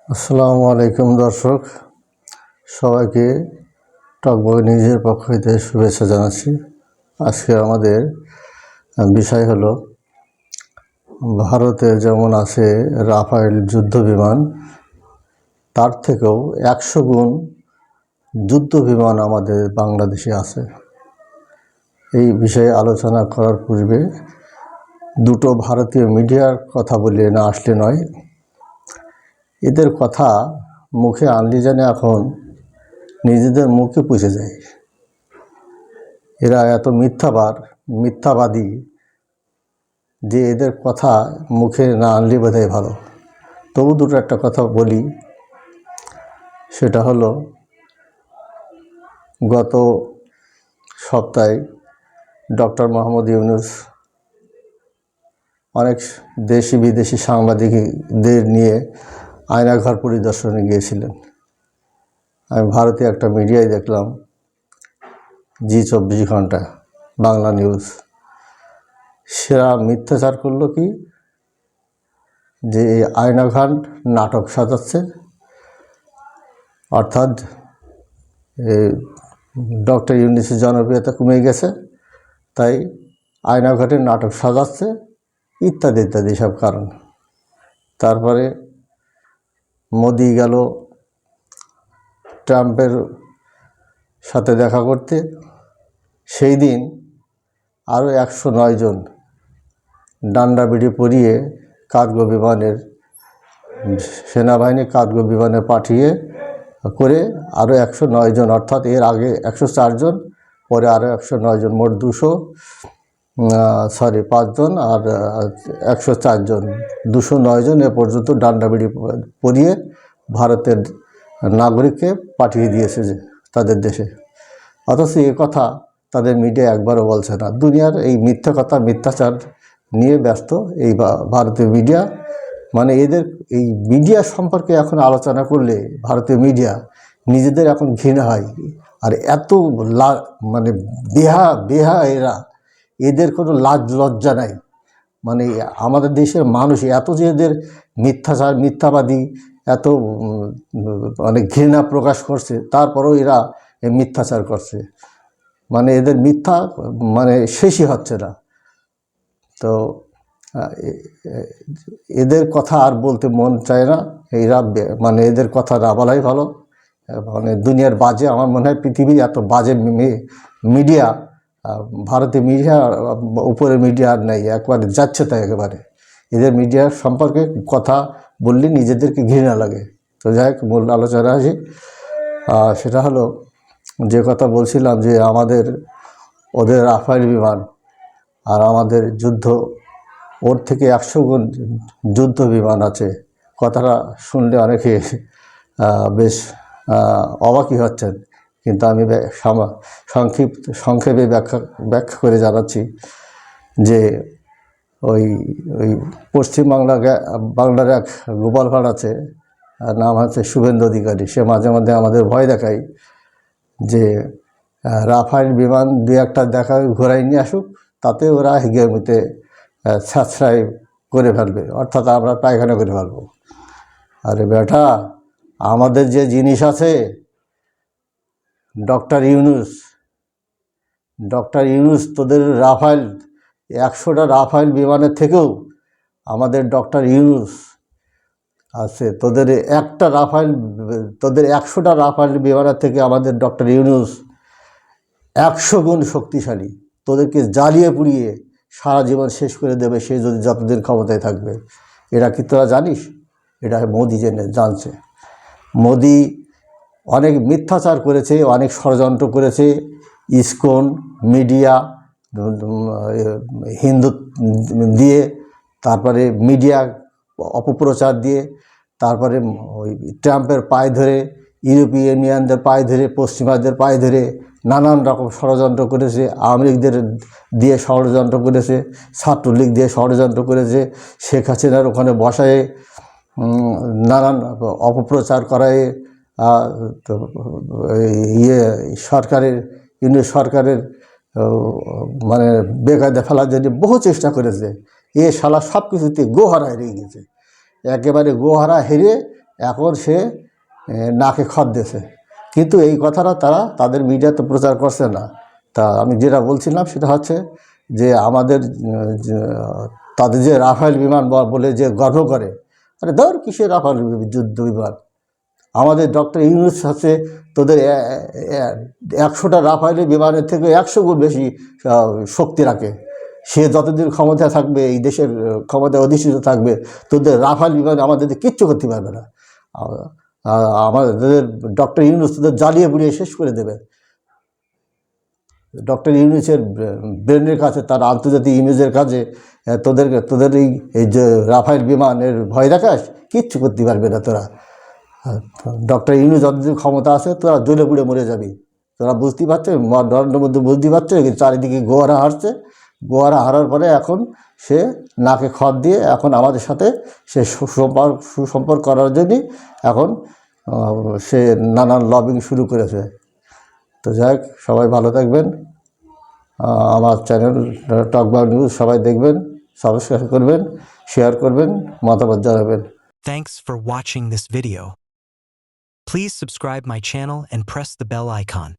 আসসালামু আলাইকুম দর্শক, সবাইকে টকবগ নিউজের পক্ষ হইতে শুভেচ্ছা জানাচ্ছি। আজকে আমাদের বিষয় হলো ভারতে যেমন আছে রাফায়েল যুদ্ধ বিমান, তার থেকেও 100 গুণ যুদ্ধ বিমান আমাদের বাংলাদেশে আছে। এই বিষয়ে আলোচনা করার পূর্বে দুটো ভারতীয় মিডিয়ার কথা বলে না আসলে নয়। এদের কথা মুখে আনলে যেন এখন নিজেদের মুখে পুষে যায়। এরা এত মিথ্যাবাদী যে এদের কথা মুখে না আনলে বোধহয় ভালো। তবু দুটো একটা কথা বলি, সেটা হলো গত সপ্তাহে ডক্টর মোহাম্মদ ইউনূস অনেক দেশি বিদেশি সাংবাদিকদের নিয়ে আয়নাঘর পরিদর্শনে গিয়েছিলেন। আমি ভারতীয় একটা মিডিয়ায় দেখলাম, জি24 ঘন্টা বাংলা নিউজ, সেরা মিথ্যাচার করলো কি যে এই আয়নাঘাট নাটক সাজাচ্ছে, অর্থাৎ ডক্টর ইউনূসের জনপ্রিয়তা কমে গেছে, তাই আয়নাঘাটের নাটক সাজাচ্ছে ইত্যাদি ইত্যাদি সব কারণ। তারপরে মোদি গেল ট্রাম্পের সাথে দেখা করতে। সেই দিন আরও 109 জন ডান্ডা বিড়ি পরিয়ে কার্গো বিমানের সেনাবাহিনী কার্গো বিমানে পাঠিয়ে করে আরও 109 জন, অর্থাৎ এর আগে 104 জন, পরে আরও 109 জন, মোট 5 জন আর 104 জন, 209 জন এ পর্যন্ত ডান্ডা বিড়ি পরিয়ে ভারতের নাগরিককে পাঠিয়ে দিয়েছে যে তাদের দেশে। অথচ এ কথা তাদের মিডিয়া একবারও বলছে না। দুনিয়ার এই মিথ্যা কথা মিথ্যাচার নিয়ে ব্যস্ত এই ভারতীয় মিডিয়া। মানে এদের এই মিডিয়া সম্পর্কে এখন আলোচনা করলে ভারতীয় মিডিয়া নিজেদের এখন ঘৃণা হয়। আর এত মানে বেহা এদের কোনো লাজ লজ্জা নাই। মানে আমাদের দেশের মানুষ এত যে এদের মিথ্যাবাদী এত মানে ঘৃণা প্রকাশ করছে, তারপরেও এরা মিথ্যাচার করছে। মানে এদের মিথ্যা মানে শেষই হচ্ছে না। তো এদের কথা আর বলতে মন চায় না। এরা মানে এদের কথা না বলাই ভালো। মানে দুনিয়ার বাজে, আমার মনে হয় পৃথিবীর এত বাজে মিডিয়া, ভারতীয় মিডিয়া উপরে মিডিয়া আর নেই, একবারে যাচ্ছে তাই একেবারে। এদের মিডিয়ার সম্পর্কে কথা বললে নিজেদেরকে ঘৃণা লাগে। তো যাই হোক, মূল আলোচনা আসি। সেটা হলো যে কথা বলছিলাম যে আমাদের ওদের রাফায়েল বিমান আর আমাদের ওর থেকে 100 গুণ যুদ্ধ বিমান আছে। কথাটা শুনলে অনেকে বেশ অবাকই হচ্ছেন, কিন্তু আমি সংক্ষেপে ব্যাখ্যা করে জানাচ্ছি যে ওই বাংলার এক গোপাল ভাঁড় আছে, নাম হচ্ছে শুভেন্দু অধিকারী। সে মাঝে মধ্যে আমাদের ভয় দেখায় যে রাফায়েল বিমান 2-1টা দেখা ঘোরাই নিয়ে আসুক, তাতে ওরা হিগেমিতে ছাঁচড়াই করে ফেলবে, অর্থাৎ আমরা পায়খানা করে ফেলবো। আরে বেটা, আমাদের যে জিনিস আছে, ডক্টর ইউনূস তোদের রাফায়েল 100টা রাফায়েল বিমানের থেকেও আমাদের ডক্টর ইউনূস আছে। তোদের 100টা রাফায়েল বিমানের থেকে আমাদের ডক্টর ইউনূস 100 গুণ শক্তিশালী। তোদেরকে জ্বালিয়ে পুড়িয়ে সারা জীবন শেষ করে দেবে সে যদি যতদিন ক্ষমতায় থাকবে। এটা কি তোরা জানিস? এটা মোদি জানছে। মোদি অনেক মিথ্যাচার করেছে, অনেক ষড়যন্ত্র করেছে। ইসকন মিডিয়া হিন্দু দিয়ে, তারপরে মিডিয়া অপপ্রচার দিয়ে, তারপরে ওই ট্রাম্পের পায়ে ধরে, ইউরোপীয় ইউনিয়নদের পায়ে ধরে, পশ্চিমাদের পায়ে ধরে নানান রকম ষড়যন্ত্র করেছে। আওয়ামী লীগদের দিয়ে ষড়যন্ত্র করেছে, ছাত্রলীগ দিয়ে ষড়যন্ত্র করেছে, শেখ হাসিনার ওখানে বসায় নানান অপপ্রচার করায় ইউনিট সরকারের মানে বেকায়দা ফেলার জন্য বহু চেষ্টা করেছে। শালা সব কিছুতে গোহারা হেরে গেছে, একেবারে গোহারা হেরে এখন সে নাকে খত দিয়েছে। কিন্তু এই কথাটা তারা তাদের মিডিয়াতে প্রচার করছে না। তা আমি যেটা বলছিলাম সেটা হচ্ছে যে আমাদের তাদের যে রাফায়েল বিমান বলে যে গর্ব করে, আরে ধর কিসের রাফায়েল যুদ্ধ বিমান, আমাদের ডক্টর ইউনূস আছে তোদের 100টা রাফায়েলের বিমানের থেকে 100 গুণ বেশি শক্তি রাখে। সে যতদিন ক্ষমতা থাকবে, এই দেশের ক্ষমতায় অধিষ্ঠিত থাকবে, তোদের রাফায়েল বিমান আমাদের কিচ্ছু করতে পারবে না। আমাদের ডক্টর ইউনূস তোদের জ্বালিয়ে পুড়িয়ে শেষ করে দেবে। ডক্টর ইউনূসের ব্রেনের কাছে, তার আন্তর্জাতিক ইমেজের কাছে তোদের এই যে রাফায়েল বিমানের ভয় দেখাস, কিচ্ছু করতে পারবে না তোরা। ডক্টর ইউনূস যতদিন ক্ষমতা আছে তোরা জ্বলে পুড়ে মরে যাবি। তোরা বুঝতেই পারছো, নরেন্দ্র মোদী বুঝতেই পারছো, চারিদিকে গোয়ারা হারছে। গোয়ারা হারার পরে এখন সে নাকে খত দিয়ে এখন আমাদের সাথে সে সুসম্পর্ক করার জন্যই এখন সে নানান লবিং শুরু করেছে। তো যাই হোক, সবাই ভালো থাকবেন। আমার চ্যানেল টকবাং নিউজ সবাই দেখবেন, সাবস্ক্রাইব করবেন, শেয়ার করবেন, মতামত জানাবেন। Thanks for watching this video. Please subscribe my channel and press the bell icon.